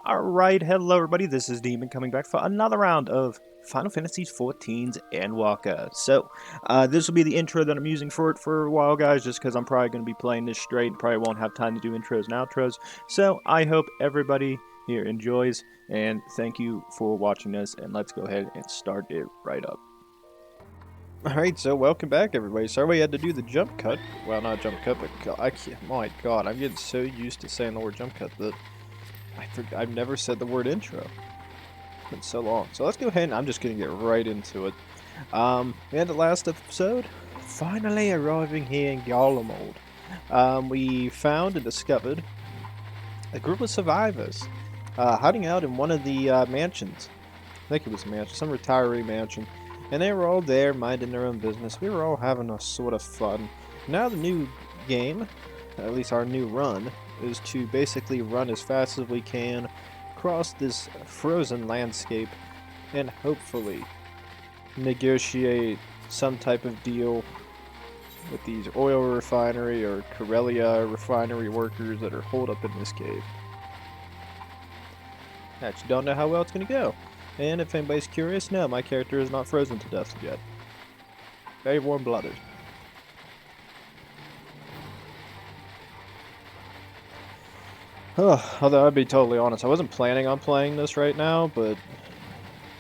Alright, hello everybody, this is Demon coming back for another round of Final Fantasy XIV's Endwalker. So, this will be the intro that I'm using for it for a while, guys, just because I'm probably going to be playing this straight and probably won't have time to do intros and outros. So, I hope everybody here enjoys, and thank you for watching this, and let's go ahead and start it right up. Alright, so welcome back everybody. Sorry we had to do the jump cut. Well, not jump cut, but my god, I'm getting so used to saying the word jump cut that I've never said the word intro. It's been so long. So let's go ahead and I'm just going to get right into it. We had the last episode, finally arriving here in Garlemald. We found and discovered a group of survivors hiding out in one of the mansions. I think it was a mansion, some retiree mansion. And they were all there minding their own business. We were all having a sort of fun. Now the new game, at least our new run, is to basically run as fast as we can across this frozen landscape and hopefully negotiate some type of deal with these oil refinery or Corellia refinery workers that are holed up in this cave. Actually don't know how well it's going to go. And if anybody's curious, no, my character is not frozen to death yet. Very warm-blooded. Although I'd be totally honest, I wasn't planning on playing this right now, but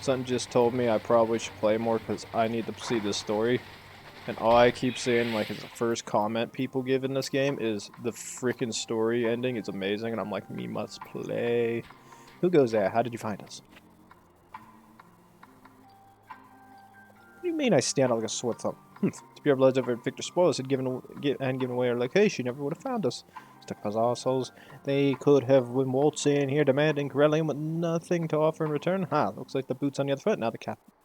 something just told me I probably should play more because I need to see this story. And all I keep seeing, like, as the first comment people give in this game is the freaking story ending is amazing, and I'm like, me must play. Who goes there? How did you find us? What do you mean I stand out like a sore thumb? To be our bloods over at Victor Spoilers had given away our location, you never would have found us. Stuck by assholes. They could have been waltzing in here demanding Garlean with nothing to offer in return. Looks like the boot's on the other foot. Now the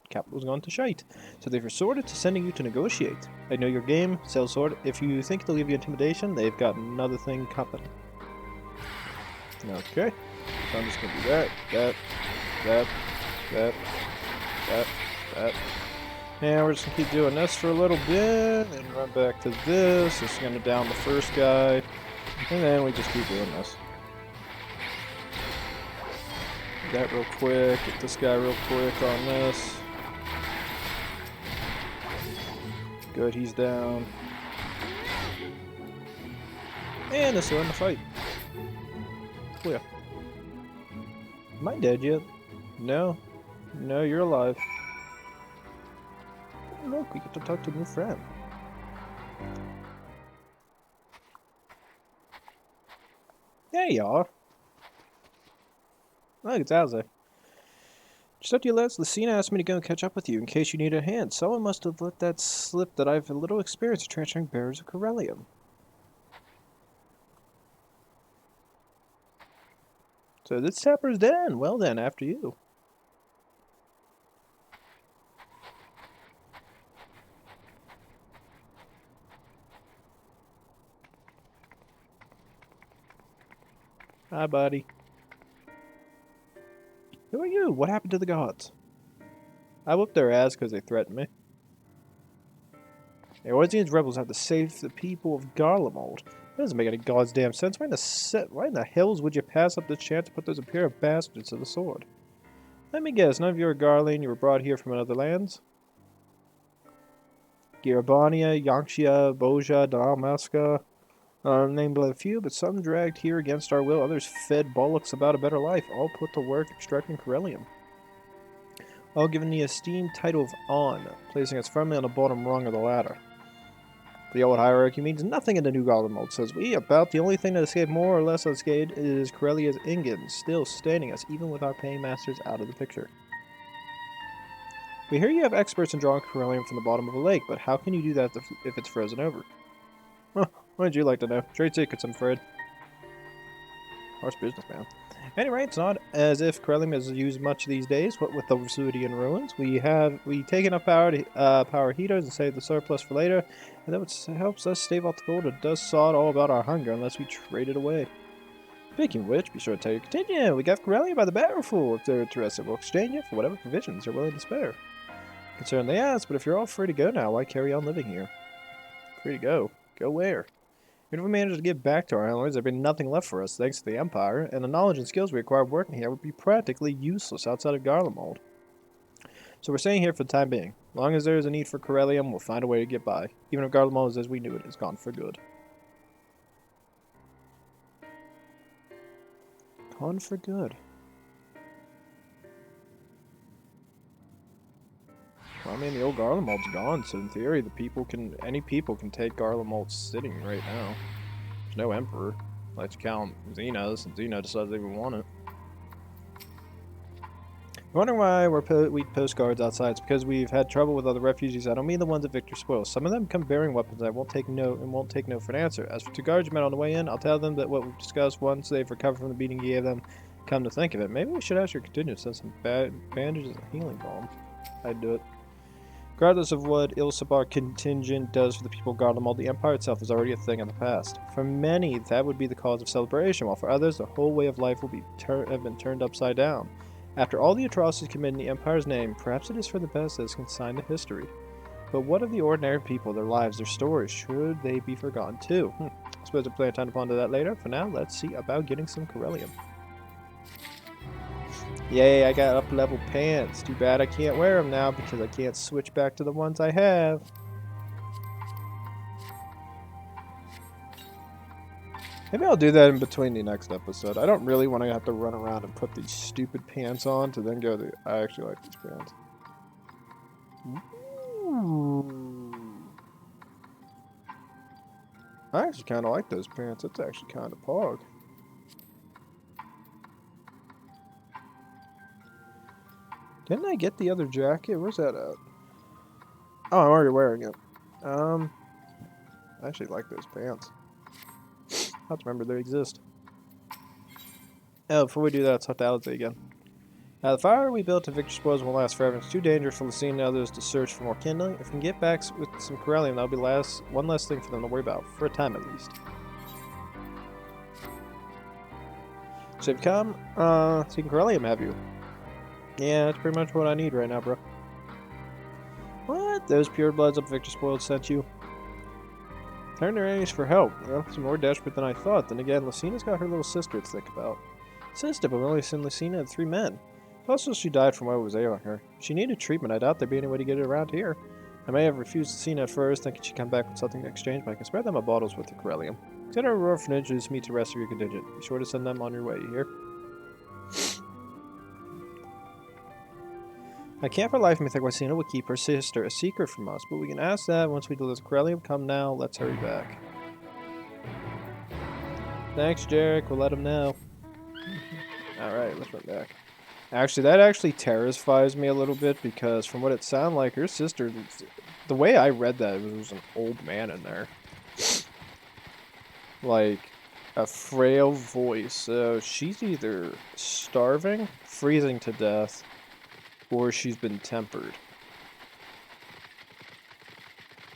capital's gone to shite. So they've resorted to sending you to negotiate. I know your game, sellsword. If you think they'll give you intimidation, they've got another thing coming. Okay. So I'm just gonna do that. And we're just going to keep doing this for a little bit, and run back to this. It's going to down the first guy, and then we just keep doing this. Do that real quick, get this guy real quick on this. Good, he's down. And this will end the fight. Clear. Am I dead yet? No. No, you're alive. Look, we get to talk to a new friend. There you are. Look, it's Alza. Just after you left, Lucina asked me to go and catch up with you in case you need a hand. Someone must have let that slip that I've a little experience of transferring bearers of Corellia. So this tapper's dead. Well then, after you. Hi, buddy. Who are you? What happened to the gods? I whooped their ass because they threatened me. The Eorzeans rebels have to save the people of Garlemald. That doesn't make any goddamn sense. Why in the hells would you pass up the chance to put those Imperial bastards to the sword? Let me guess, none of you are Garlean, you were brought here from other lands? Girabania, Yanxia, Boja, Dalmasca. Named but a few, but some dragged here against our will, others fed bollocks about a better life, all put to work extracting Corellium. All given the esteemed title of On, placing us firmly on the bottom rung of the ladder. The old hierarchy means nothing in the new Garlemald, says we. About the only thing that escaped more or less unscathed is Corellia's Ingen, still sustaining us, even with our paying masters out of the picture. We hear you have experts in drawing Corellium from the bottom of a lake, but how can you do that if it's frozen over? Huh. What would you like to know? Trade secrets, I'm afraid. Horse business, man. Anyway, it's not as if Corellium is used much these days. What with the Vesuvian ruins, we take enough power to power heaters and save the surplus for later, and that helps us stave off the cold. It does sod all about our hunger unless we trade it away. Speaking of which, be sure to tell your contingent. We got Corellia by the barrelful. If they're interested, we'll exchange it for whatever provisions they're willing to spare. Concerned they ask, but if you're all free to go now, why carry on living here? Free to go. Go where? Even if we managed to get back to our islands, there'd be nothing left for us thanks to the Empire, and the knowledge and skills we acquired working here would be practically useless outside of Garlemald. So we're staying here for the time being. As long as there is a need for Corellium, we'll find a way to get by, even if Garlemald is as we knew it is gone for good. Gone for good. Well, I mean, the old Garlemald's gone, so in theory, any people can take Garlemald's sitting right now. There's no emperor. Let's count Xenos, and Xeno decides they even want it. I'm wondering why we post guards outside. It's because we've had trouble with other refugees. I don't mean the ones at Victor Spoils. Some of them come bearing weapons. I won't take no for an answer. As for 2 guards you met on the way in, I'll tell them that what we've discussed once they've recovered from the beating you gave them. Come to think of it, maybe we should ask your contingent to send some bandages and healing balm. I'd do it. Regardless of what Ilsabar contingent does for the people of Garlemald, the Empire itself is already a thing of the past. For many, that would be the cause of celebration, while for others, the whole way of life will have been turned upside down. After all the atrocities committed in the Empire's name, perhaps it is for the best that it's consigned to history. But what of the ordinary people, their lives, their stories? Should they be forgotten too? I suppose we'll plan time to ponder that later. For now, let's see about getting some Corellium. Yay, I got up-level pants. Too bad I can't wear them now because I can't switch back to the ones I have. Maybe I'll do that in between the next episode. I don't really want to have to run around and put these stupid pants on to then go to... I actually like these pants. Ooh. I actually kind of like those pants. It's actually kind of pog. Didn't I get the other jacket? Where's that at? Oh, I'm already wearing it. I actually like those pants. I have to remember they exist. Oh, before we do that, let's talk to Alice again. The fire we built at Victor Spoils won't last forever. It's too dangerous for Lucina and others to search for more kindling. If we can get back with some Corellium, that'll be one less thing for them to worry about, for a time at least. So you've come, seeking Corellium, have you? Yeah, that's pretty much what I need right now, bro. What? Those purebloods up Victor Spoiled sent you? Turn their enemies for help. Well, it's more desperate than I thought. Then again, Lucina's got her little sister to think about. Sister, but we only sent Lucina and 3 men. Also, she died from what was ailing her. She needed treatment. I doubt there'd be any way to get it around here. I may have refused Lucina at first, thinking she'd come back with something in exchange, but I can spare them my bottles with the Corellium. Send her a orphanage and introduce me to the rest of your contingent. Be sure to send them on your way, you hear? I can't for life of me think Lucina would keep her sister a secret from us, but we can ask that once we deliver Corellium. Come now, let's hurry back. Thanks, Jarek. We'll let him know. Alright, let's run back. Actually, that actually terrifies me a little bit, because from what it sounded like, her sister... The way I read that, it was an old man in there. Like, a frail voice. So, she's either starving, freezing to death, or she's been tempered.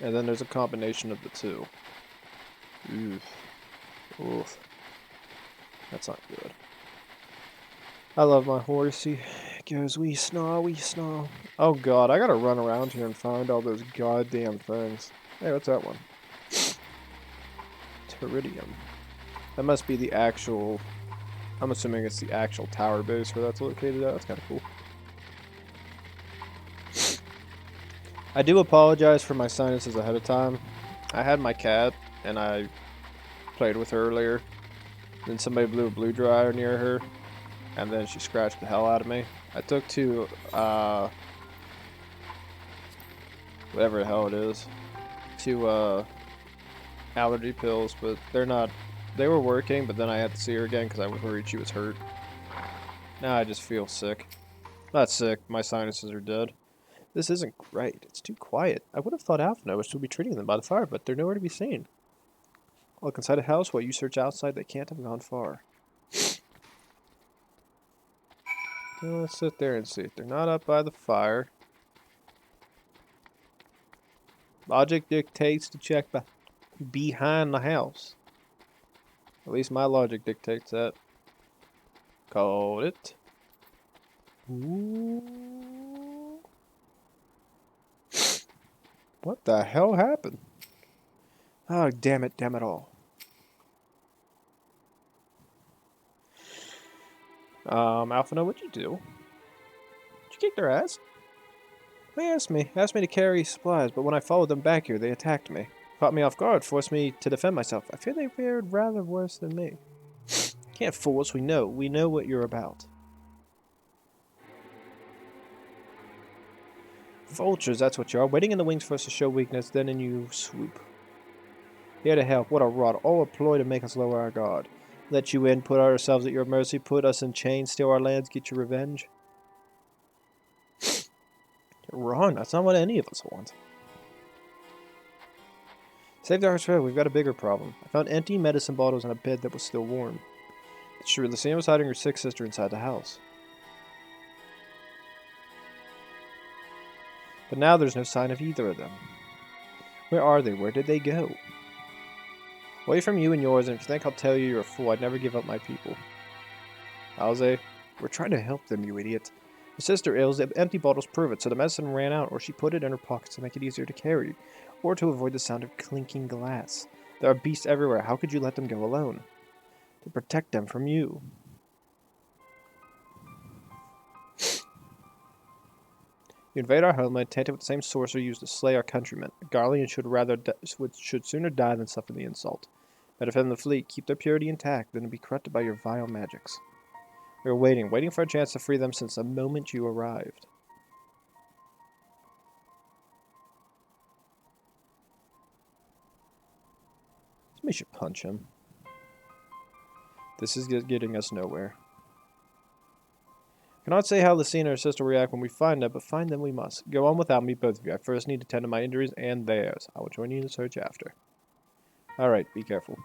And then there's a combination of the two. Oof. Oof. That's not good. I love my horsey. It goes wee snaw, wee snaw. Oh god, I gotta run around here and find all those goddamn things. Hey, what's that one? Teridium. That must be the actual... I'm assuming it's the actual tower base where that's located at. That's kind of cool. I do apologize for my sinuses ahead of time. I had my cat, and I played with her earlier. Then somebody blew a blue dryer near her, and then she scratched the hell out of me. I took 2, whatever the hell it is, 2, allergy pills, but they were working, but then I had to see her again because I was worried she was hurt. Now I just feel sick. Not sick, my sinuses are dead. This isn't right. It's too quiet. I would have thought Alpha would still be treating them by the fire, but they're nowhere to be seen. Look inside a house while you search outside. They can't have gone far. Well, let's sit there and see. If they're not up by the fire. Logic dictates to check behind the house. At least my logic dictates that. Called it. Ooh. What the hell happened? Oh, damn it all. Alphina, what'd you do? Did you kick their ass? They asked me to carry supplies, but when I followed them back here, they attacked me. Caught me off guard, forced me to defend myself. I fear they fared rather worse than me. Can't fool us, we know what you're about. Vultures, that's what you are, waiting in the wings for us to show weakness, then in you swoop. Here to help, what a rot, all a ploy to make us lower our guard. Let you in, put ourselves at your mercy, put us in chains, steal our lands, get your revenge. You're wrong, that's not what any of us want. Save our thread, we've got a bigger problem. I found empty medicine bottles in a bed that was still warm. It's true, Lucina was hiding her sick sister inside the house. But now there's no sign of either of them. Where are they? Where did they go? Away from you and yours, and if you think I'll tell you you're a fool, I'd never give up my people. Alze, we're trying to help them, you idiot. Your sister ills, the empty bottles prove it, so the medicine ran out, or she put it in her pockets to make it easier to carry, or to avoid the sound of clinking glass. There are beasts everywhere, how could you let them go alone? To protect them from you. You invade our homeland, tainted with the same sorcerer used to slay our countrymen. Garlean should sooner die than suffer the insult. Better defend the fleet, keep their purity intact, than to be corrupted by your vile magics. We were waiting for a chance to free them since the moment you arrived. We should punch him. This is getting us nowhere. I cannot say how Lucina and her sister will react when we find them, but find them we must. Go on without me, both of you. I first need to tend to my injuries and theirs. I will join you in the search after. Alright, be careful.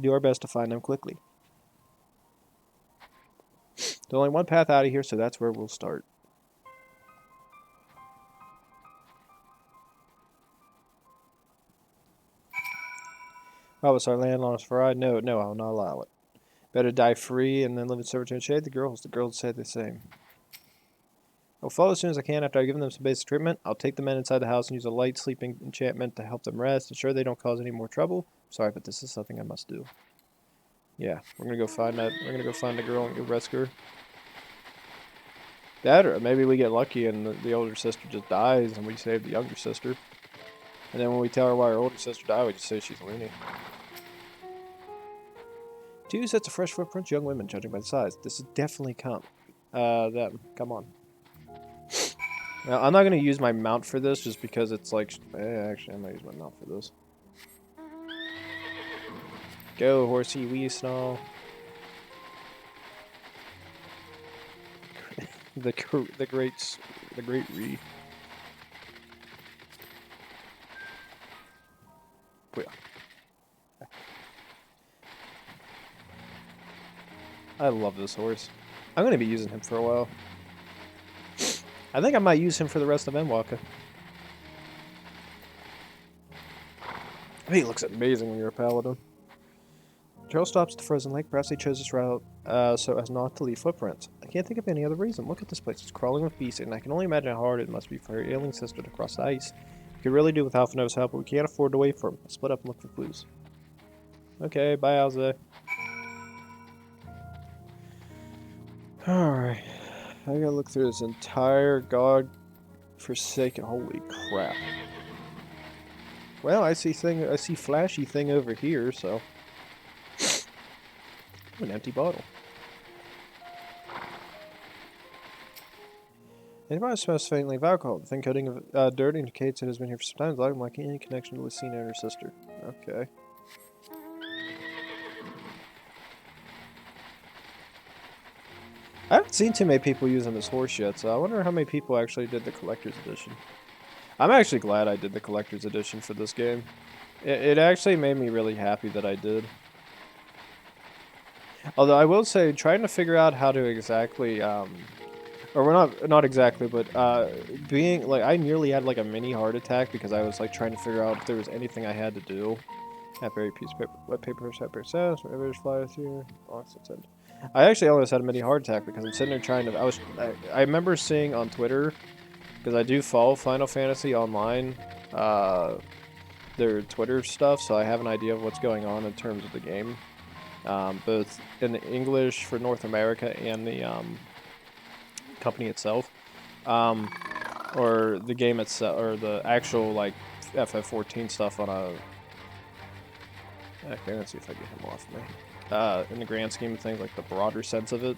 Do our best to find them quickly. There's only one path out of here, so that's where we'll start. Oh, it's our land lost for I? No, I will not allow it. Better die free and then live in servitude and shade. The girls say the same. I'll follow as soon as I can after I've given them some basic treatment. I'll take the men inside the house and use a light sleeping enchantment to help them rest. Ensure they don't cause any more trouble. Sorry, but this is something I must do. Yeah, we're gonna go find that. We're gonna go find the girl and go rescue her. That, or maybe we get lucky and the older sister just dies and we save the younger sister. And then when we tell her why our older sister died, we just say she's loony. 2 sets of fresh footprints, young women, judging by the size. This is definitely them. Come on. Now, I'm not going to use my mount for this just because it's like... actually, I might use my mount for this. Go, horsey, wee snarl. the great Ree. I love this horse. I'm going to be using him for a while. I think I might use him for the rest of Endwalker. He looks amazing when you're a paladin. Trail stops at the frozen lake. Perhaps they chose this route so as not to leave footprints. I can't think of any other reason. Look at this place. It's crawling with beasts, and I can only imagine how hard it must be for her ailing sister to cross the ice. We could really do with Alphina's help, but we can't afford to wait for him. Split up and look for clues. Okay, bye, Alze. Alright. I gotta look through this entire god-forsaken... Holy crap. Well, I see flashy thing over here, so... An empty bottle. Anybody smells faintly of alcohol. The thin coating of dirt indicates it has been here for some time, like any connection to Lucina and her sister. Okay. I haven't seen too many people using this horse yet, so I wonder how many people actually did the collector's edition. I'm actually glad I did the collector's edition for this game. It actually made me really happy that I did. Although I will say, trying to figure out how to exactly, or we're not exactly, but being like, I nearly had like a mini heart attack because I was like trying to figure out if there was anything I had to do. Happy piece of paper, wet paper, paper says, whatever flies here, box attend. I actually almost had a mini heart attack because I'm sitting there trying to. I remember seeing on Twitter, because I do follow Final Fantasy online, their Twitter stuff, so I have an idea of what's going on in terms of the game, both in English for North America and the company itself, or the game itself, or the actual like FF14 stuff on a. Okay, let's see if I get him off me. In the grand scheme of things, like the broader sense of it.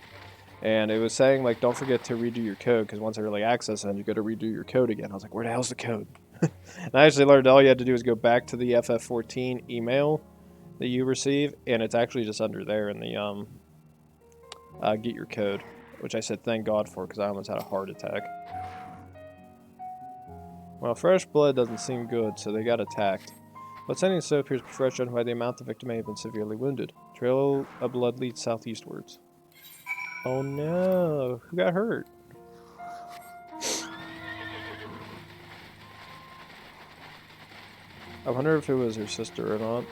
And it was saying, like, don't forget to redo your code, because once early access ends, you got to redo your code again. I was like, where the hell's the code? And I actually learned all you had to do is go back to the FF14 email that you receive, and it's actually just under there in the, get your code, which I said thank God for, because I almost had a heart attack. Well, fresh blood doesn't seem good, so they got attacked. But sending so appears to be fresh judged by the amount the victim may have been severely wounded. Trail of blood leads southeastwards. Oh no, who got hurt? I wonder if it was her sister or not.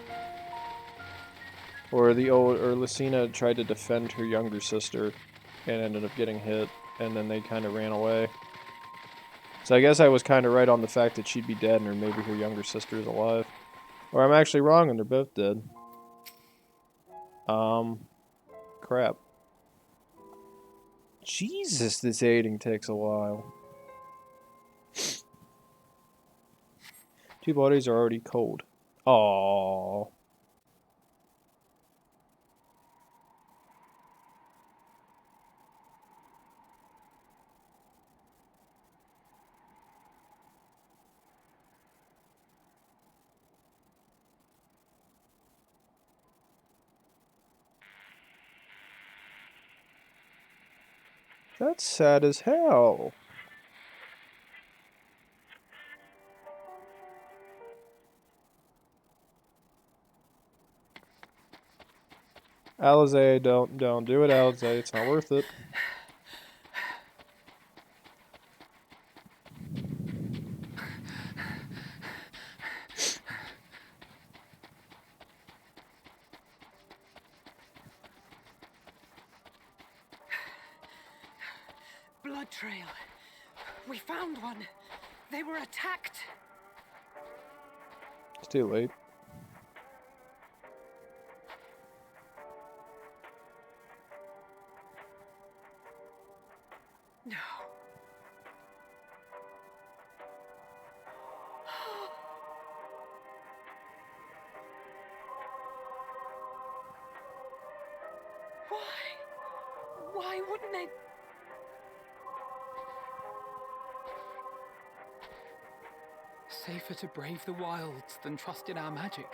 Or Lucina tried to defend her younger sister and ended up getting hit, and then they kind of ran away. So I guess I was kind of right on the fact that she'd be dead, or maybe her younger sister is alive. Or I'm actually wrong and they're both dead. Crap. Jesus, this aiding takes a while. Two bodies are already cold. Aww. That's sad as hell. Alize, don't do it, Alize. It's not worth it. Blood trail. We found one. They were attacked. It's too late. No. Why wouldn't they? Safer to brave the wilds than trust in our magic.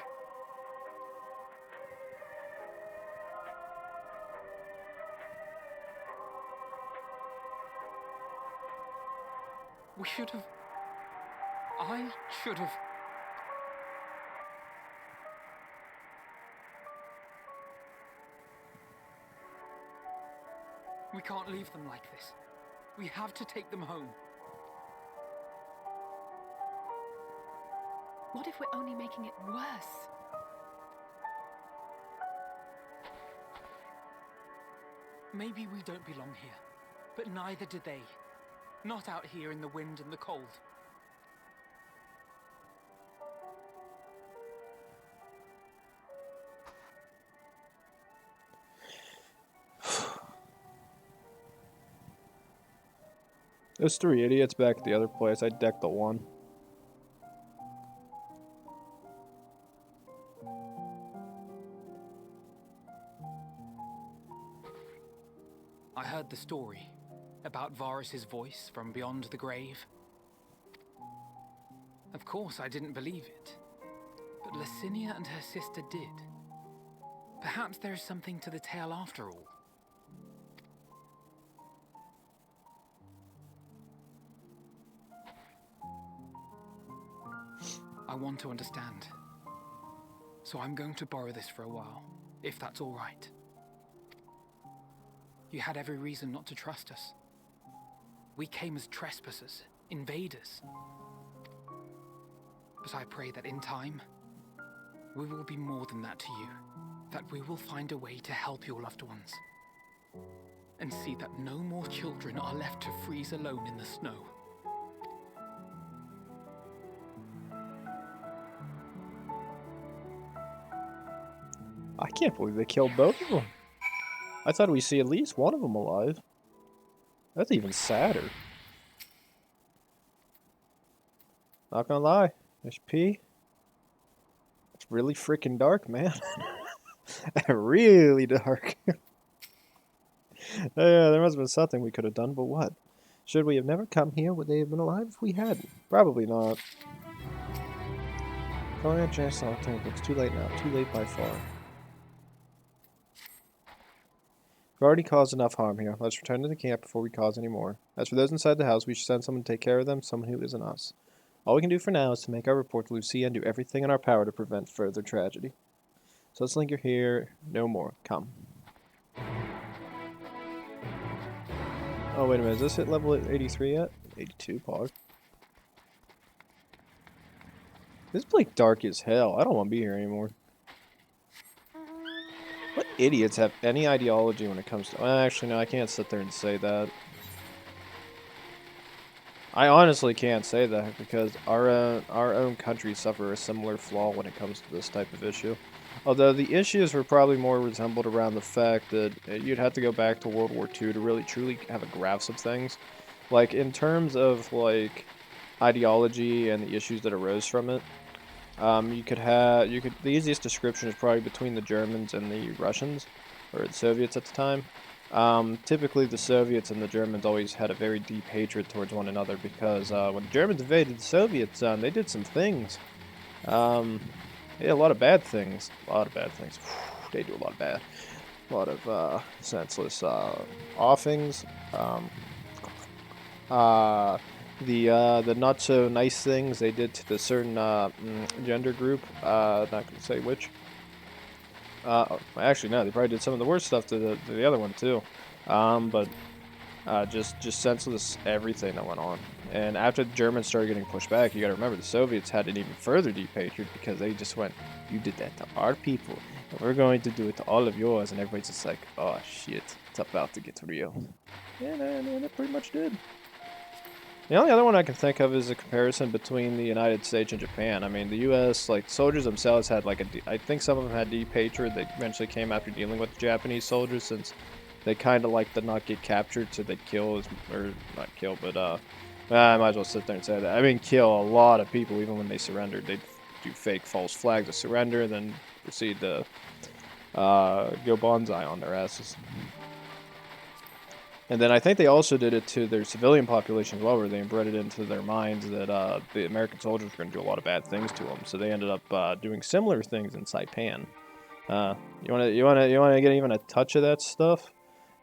We should have. I should have. We can't leave them like this. We have to take them home. What if we're only making it worse? Maybe we don't belong here, but neither do they. Not out here in the wind and the cold. Those three idiots back at the other place, I decked the one. I heard the story about Varus's voice from beyond the grave. Of course, I didn't believe it, but Licinia and her sister did. Perhaps there is something to the tale after all. I want to understand. So I'm going to borrow this for a while, if that's all right. You had every reason not to trust us. We came as trespassers, invaders. But I pray that in time, we will be more than that to you. That we will find a way to help your loved ones. And see that no more children are left to freeze alone in the snow. I can't believe they killed both of them. I thought we'd see at least one of them alive. That's even sadder. Not gonna lie, HP. It's really freaking dark, man. Really dark. Yeah, there must have been something we could have done, but what? Should we have never come here? Would they have been alive if we hadn't? Probably not. Calling out chance to it's too late now. Too late by far. We've already caused enough harm here. Let's return to the camp before we cause any more. As for those inside the house, we should send someone to take care of them, someone who isn't us. All we can do for now is to make our report to Lucia and do everything in our power to prevent further tragedy. So let's linger here. No more. Come. Oh, wait a minute. Is this hit level 83 yet? 82, pog. This place dark as hell. I don't want to be here anymore. What idiots have any ideology when it comes to... Well, actually, no, I can't sit there and say that. I honestly can't say that because our own country suffer a similar flaw when it comes to this type of issue. Although the issues were probably more resembled around the fact that you'd have to go back to World War II to really truly have a grasp of things. Like, in terms of, like, ideology and the issues that arose from it, the easiest description is probably between the Germans and the Russians, or the Soviets at the time. Typically the Soviets and the Germans always had a very deep hatred towards one another because when the Germans invaded the Soviets, they did some things. They did a lot of bad things. A lot of bad things. They do a lot of bad. A lot of senseless offings. The not so nice things they did to the certain gender group. Not gonna say which. Actually, no, they probably did some of the worst stuff to the other one too. But just senseless everything that went on. And after the Germans started getting pushed back, you got to remember the Soviets had an even further deep hatred because they just went, "You did that to our people, and we're going to do it to all of yours." And everybody's just like, "Oh shit, it's about to get real." And it pretty much did. The only other one I can think of is a comparison between the United States and Japan. I mean, the U.S., like, soldiers themselves had, like, I think some of them had deep hatred that eventually came after dealing with the Japanese soldiers, since they kind of like to not get captured, so they'd kill, or not kill, but, I might as well sit there and say that. I mean, kill a lot of people even when they surrendered. They'd do fake false flags of surrender, and then proceed to, go bonsai on their asses. And then I think they also did it to their civilian population as well, where they inbred it into their minds that the American soldiers were going to do a lot of bad things to them. So they ended up doing similar things in Saipan. You wanna get even a touch of that stuff?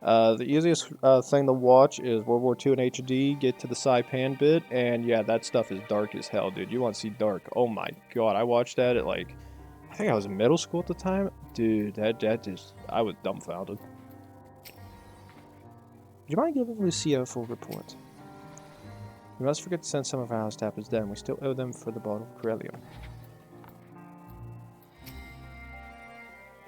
The easiest thing to watch is World War II in HD. Get to the Saipan bit, and yeah, that stuff is dark as hell, dude. You want to see dark? Oh my god, I watched that at like, I think I was in middle school at the time, dude. That just, I was dumbfounded. Do you mind giving Lucia a full report? We must forget to send some of our house tappers down. We still owe them for the bottle of Corellium.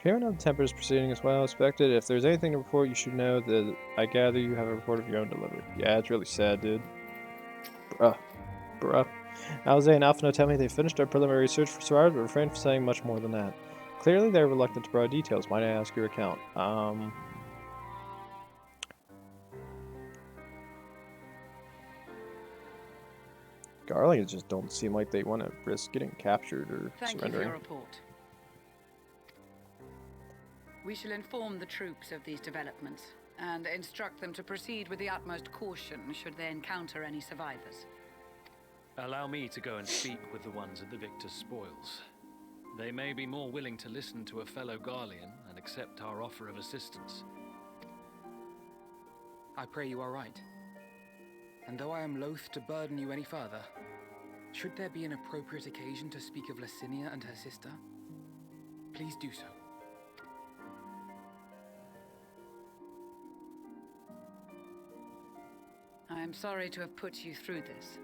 Hearing how the temper is proceeding as well expected. If there's anything to report, you should know that I gather you have a report of your own delivery. Yeah, it's really sad, dude. Bruh. Alze and Alphino tell me they finished their preliminary research for survivors, but refrain from saying much more than that. Clearly, they're reluctant to provide details. Might I ask your account? Garleans just don't seem like they want to risk getting captured or surrendering. Thank you for your report. We shall inform the troops of these developments and instruct them to proceed with the utmost caution should they encounter any survivors. Allow me to go and speak with the ones at the victor's spoils. They may be more willing to listen to a fellow Garlean and accept our offer of assistance. I pray you are right. And though I am loath to burden you any further, should there be an appropriate occasion to speak of Licinia and her sister, please do so. I am sorry to have put you through this.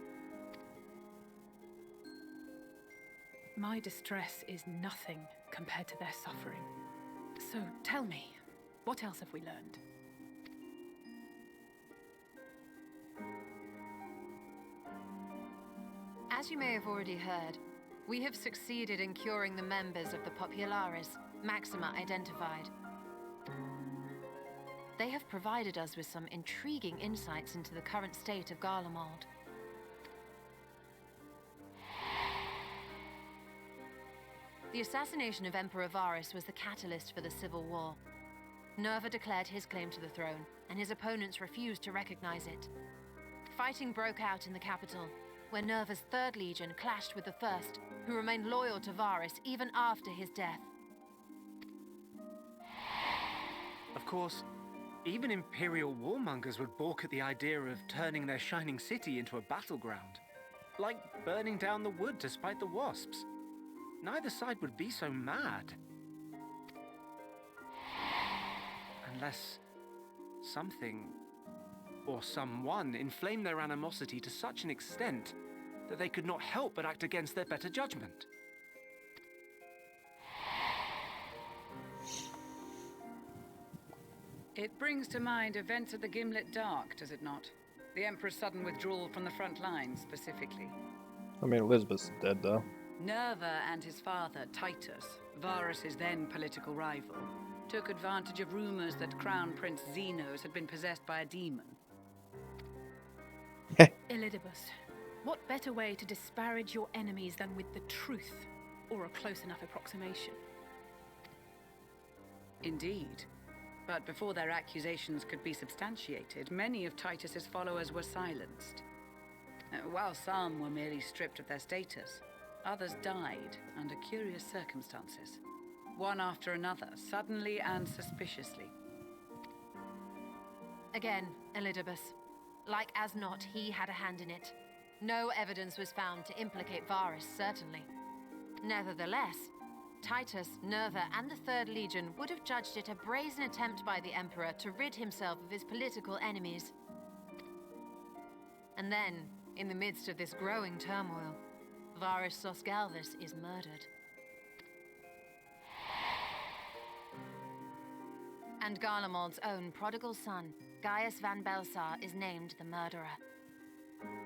My distress is nothing compared to their suffering. So tell me, what else have we learned? As you may have already heard, we have succeeded in curing the members of the Populares. Maxima identified. They have provided us with some intriguing insights into the current state of Garlemald. The assassination of Emperor Varys was the catalyst for the civil war. Nerva declared his claim to the throne, and his opponents refused to recognize it. Fighting broke out in the capital, where Nerva's Third Legion clashed with the First, who remained loyal to Varys even after his death. Of course, even Imperial warmongers would balk at the idea of turning their shining city into a battleground. Like burning down the wood to spite the wasps. Neither side would be so mad. Unless something or someone inflamed their animosity to such an extent that they could not help but act against their better judgment. It brings to mind events at the Gimlet Dark, does it not? The Emperor's sudden withdrawal from the front lines, specifically. I mean, Elizabeth's dead, though. Nerva and his father, Titus, Varys' then political rival, took advantage of rumors that Crown Prince Xenos had been possessed by a demon. Elidibus, what better way to disparage your enemies than with the truth, or a close enough approximation? Indeed. But before their accusations could be substantiated, many of Titus's followers were silenced. While some were merely stripped of their status, others died under curious circumstances. One after another, suddenly and suspiciously. Again, Elidibus. Like as not, he had a hand in it. No evidence was found to implicate Varys, certainly. Nevertheless, Titus, Nerva, and the Third Legion would have judged it a brazen attempt by the Emperor to rid himself of his political enemies. And then, in the midst of this growing turmoil, Varys Sosgalvis is murdered. And Garlemald's own prodigal son, Gaius van Belsar, is named the murderer.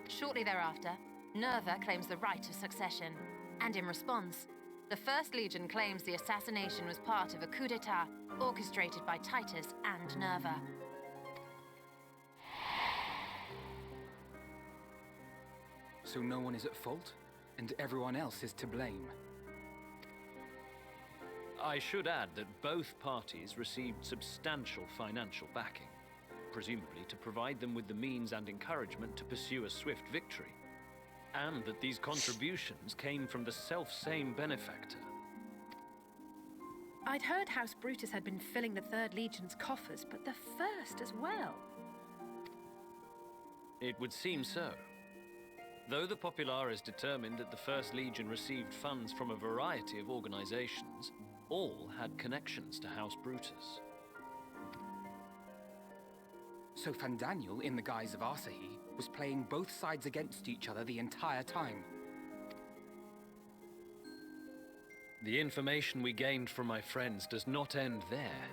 Shortly thereafter, Nerva claims the right of succession, and in response, the First Legion claims the assassination was part of a coup d'etat orchestrated by Titus and Nerva. So no one is at fault, and everyone else is to blame. I should add that both parties received substantial financial backing, presumably to provide them with the means and encouragement to pursue a swift victory, and that these contributions came from the self-same benefactor. I'd heard House Brutus had been filling the Third Legion's coffers, but the First as well. It would seem so. Though the Populares determined that the First Legion received funds from a variety of organizations, all had connections to House Brutus. So Fandaniel, in the guise of Asahi, was playing both sides against each other the entire time. The information we gained from my friends does not end there.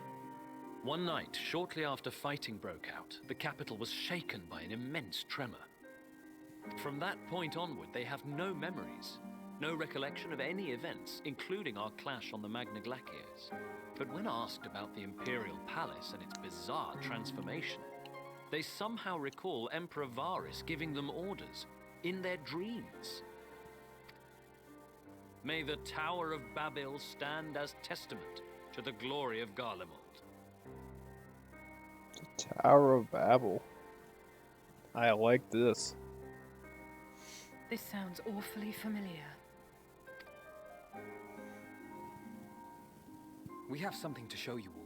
One night, shortly after fighting broke out, the capital was shaken by an immense tremor. From that point onward, they have no memories, no recollection of any events, including our clash on the Magna Glaciers. But when asked about the Imperial Palace and its bizarre transformation, they somehow recall Emperor Varys giving them orders in their dreams. May the Tower of Babel stand as testament to the glory of Garlemald. The Tower of Babel. I like this. This sounds awfully familiar. We have something to show you all.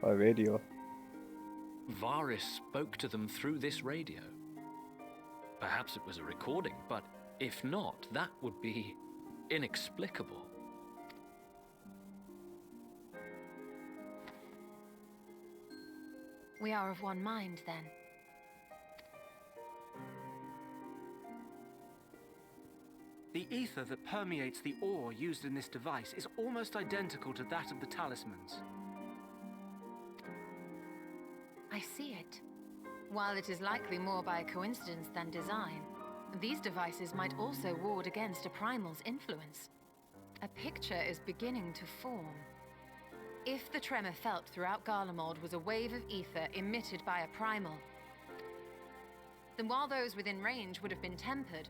By radio. Varys spoke to them through this radio. Perhaps it was a recording, but if not, that would be inexplicable. We are of one mind, then. The ether that permeates the ore used in this device is almost identical to that of the talismans. I see it. While it is likely more by coincidence than design, these devices might also ward against a primal's influence. A picture is beginning to form. If the tremor felt throughout Garlemald was a wave of ether emitted by a primal, then while those within range would have been tempered,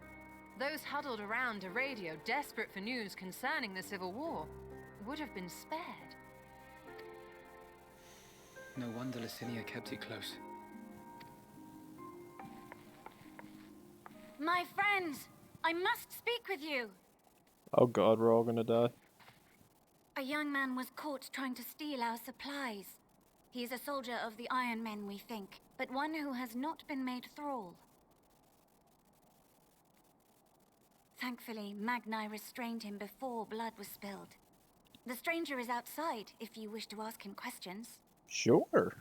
those huddled around a radio desperate for news concerning the Civil War would have been spared. No wonder Licinia kept it close. My friends, I must speak with you. Oh god, we're all gonna die. A young man was caught trying to steal our supplies. He is a soldier of the Iron Men, we think, but one who has not been made thrall. Thankfully, Magni restrained him before blood was spilled. The stranger is outside, if you wish to ask him questions. Sure.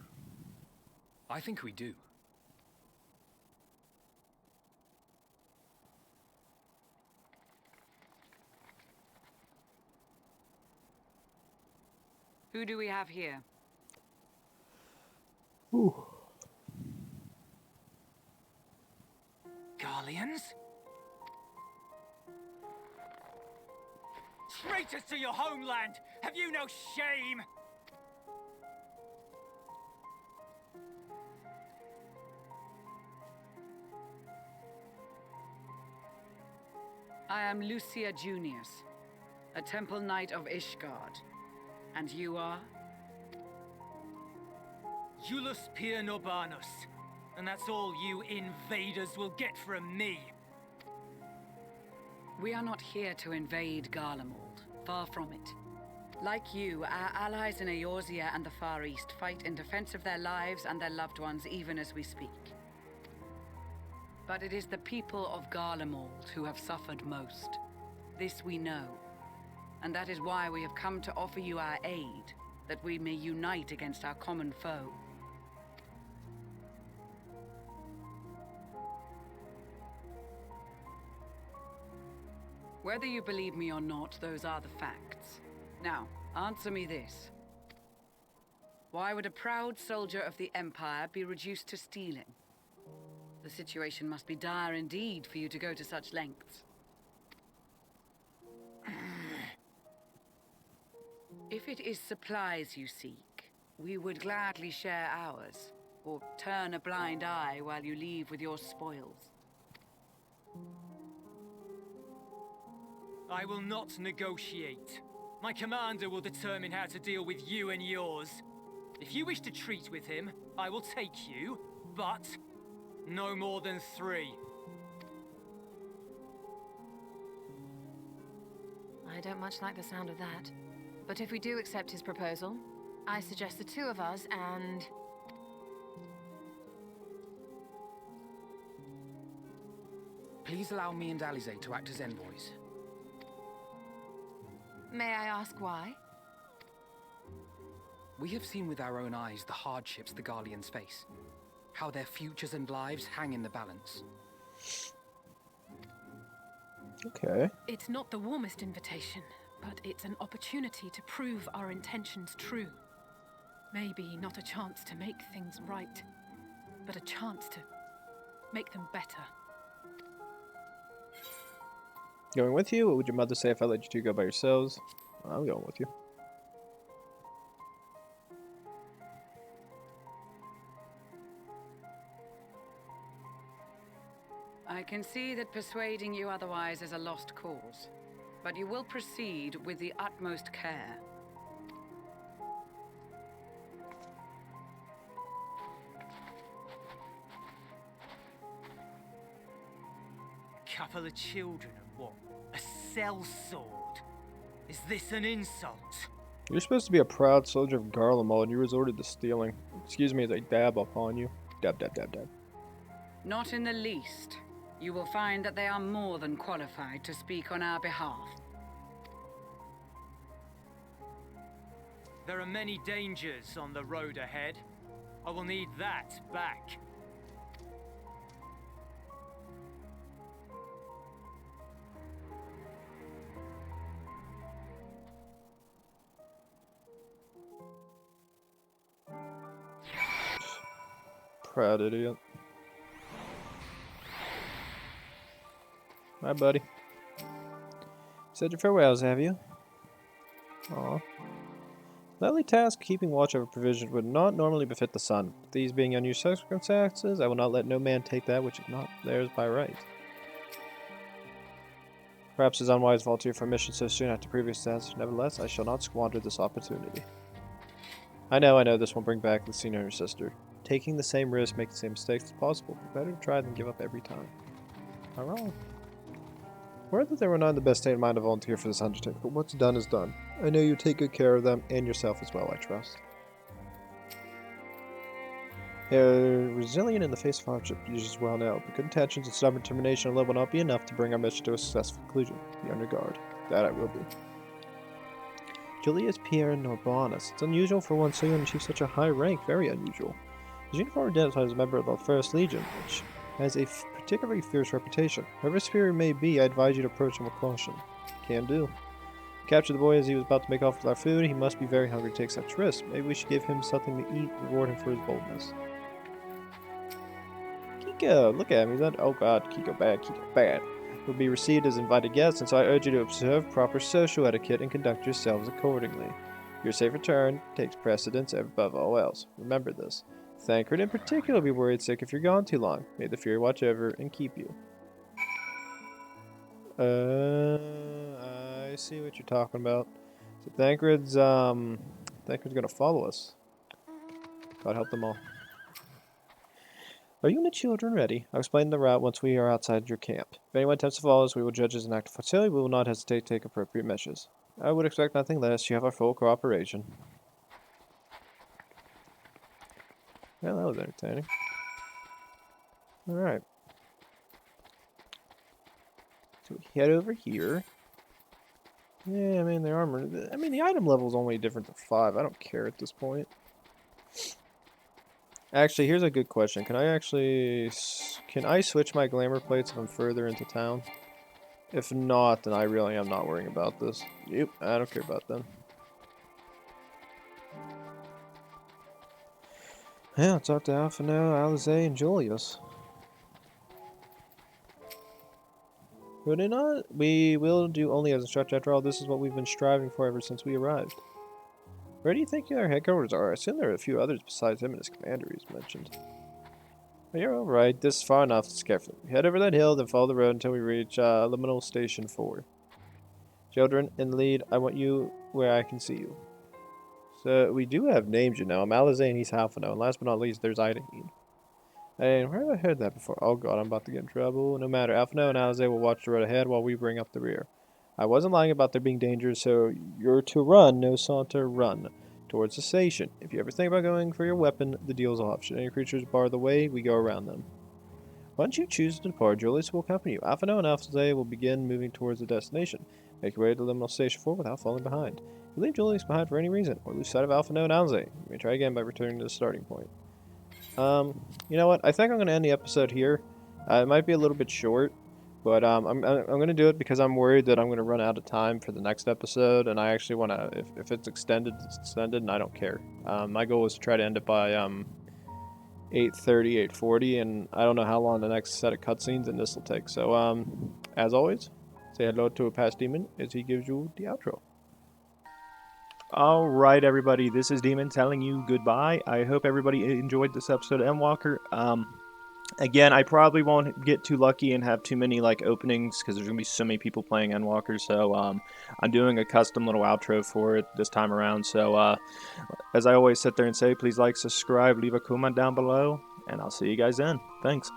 I think we do. Who do we have here? Ooh. Garleans? Traitors to your homeland! Have you no shame? I am Lucia Junius, a Temple Knight of Ishgard. And you are? Iulus Pier Norbanus. And that's all you invaders will get from me. We are not here to invade Garlemald. Far from it. Like you, our allies in Eorzea and the Far East fight in defense of their lives and their loved ones even as we speak. But it is the people of Garlemald who have suffered most. This we know. And that is why we have come to offer you our aid, that we may unite against our common foe. Whether you believe me or not, those are the facts. Now, answer me this. Why would a proud soldier of the Empire be reduced to stealing? The situation must be dire indeed for you to go to such lengths. If it is supplies you seek, we would gladly share ours, or turn a blind eye while you leave with your spoils. I will not negotiate. My commander will determine how to deal with you and yours. If you wish to treat with him, I will take you, but no more than 3. I don't much like the sound of that. But if we do accept his proposal, I suggest the 2 of us and... Please allow me and Alize to act as envoys. May I ask why? We have seen with our own eyes the hardships the Garleans face. How their futures and lives hang in the balance. Okay. It's not the warmest invitation, but it's an opportunity to prove our intentions true. Maybe not a chance to make things right, but a chance to make them better. Going with you? What would your mother say if I let you 2 go by yourselves? I'm going with you. I can see that persuading you otherwise is a lost cause, but you will proceed with the utmost care. Couple of children and what? A sellsword? Is this an insult? You're supposed to be a proud soldier of Garlemald, and you resorted to stealing. Excuse me as I dab upon you. Dab, dab, dab, dab. Not in the least. You will find that they are more than qualified to speak on our behalf. There are many dangers on the road ahead. I will need that back. proud idiot. Hi, buddy. Said your farewells, have you? Aw. Lovely task keeping watch over provisions would not normally befit the sun. These being unusual circumstances, I will not let no man take that which is not theirs by right. Perhaps it's unwise to volunteer for a mission so soon after previous tasks. Nevertheless, I shall not squander this opportunity. I know, this won't bring back Lucina and her sister. Taking the same risk, making the same mistakes as possible. Better to try than give up every time. Not wrong. Aware that they were not in the best state of mind to volunteer for this undertaking, but what's done is done. I know you take good care of them, and yourself as well, I trust. They're resilient in the face of hardship, you just well know, but good intentions and stubborn determination alone will not be enough to bring our mission to a successful conclusion. Be on your guard. That I will be. Julius Pierre Norbanus. It's unusual for one so young to achieve such a high rank, very unusual. His uniform identifies as a member of the First Legion, which has a particularly fierce reputation. However superior he may be, I advise you to approach him with caution. Can do. Capture the boy as he was about to make off with our food. He must be very hungry to take such risks. Maybe we should give him something to eat, reward him for his boldness. Kiko, look at him. He's not. Oh god, Kiko bad, Kiko bad. Will be received as invited guests, and so I urge you to observe proper social etiquette and conduct yourselves accordingly. Your safe return takes precedence above all else. Remember this. Thancred in particular will be worried sick if you're gone too long. May the Fury watch over and keep you. I see what you're talking about. So Thancred's gonna follow us. God help them all. Are you and the children ready? I'll explain the route once we are outside your camp. If anyone attempts to follow us, we will judge as an act of hostility. We will not hesitate to take appropriate measures. I would expect nothing less. You have our full cooperation. Well, that was entertaining. Alright. So we head over here. Yeah, I mean, the armor... I mean, the item level is only different to 5. I don't care at this point. Actually, here's a good question. Can I switch my glamour plates if I'm further into town? If not, then I really am not worrying about this. Yep, I don't care about them. Yeah, it's up to Alphino, Alize, and Julius. Would it not? We will do only as instructed. After all, this is what we've been striving for ever since we arrived. Where do you think our headquarters are? I assume there are a few others besides him and his commander he's mentioned. Well, you're alright. This is far enough to carefully. Head over that hill, then follow the road until we reach Liminal Station 4. Children, in the lead, I want you where I can see you. So, we do have names, you know. I'm Alize and he's Halfino. And last but not least, there's Hydaelyn. And where have I heard that before? Oh god, I'm about to get in trouble. No matter, Alphino and Alize will watch the road ahead while we bring up the rear. I wasn't lying about there being dangers, so you're to run, no saunter, run towards the station. If you ever think about going for your weapon, the deal's off. Should any creatures bar the way, we go around them. Once you choose to depart, Julius will accompany you. Alphino and Alize will begin moving towards the destination. Make your way to Liminal Station 4 without falling behind. If you leave Julius behind for any reason, or lose sight of Alphino and Alize, you may try again by returning to the starting point. You know what? I think I'm going to end the episode here. It might be a little bit short, but I'm going to do it because I'm worried that I'm going to run out of time for the next episode, and I actually want to, if it's extended, it's extended, and I don't care. My goal is to try to end it by 8:30, 8:40, and I don't know how long the next set of cutscenes and this will take. So, as always, say hello to a past demon as he gives you the outro. Alright everybody, this is Demon telling you goodbye. I hope everybody enjoyed this episode of Endwalker. Again, I probably won't get too lucky and have too many like openings because there's going to be so many people playing Endwalker, so I'm doing a custom little outro for it this time around. So as I always sit there and say, please like, subscribe, leave a comment down below, and I'll see you guys then. Thanks.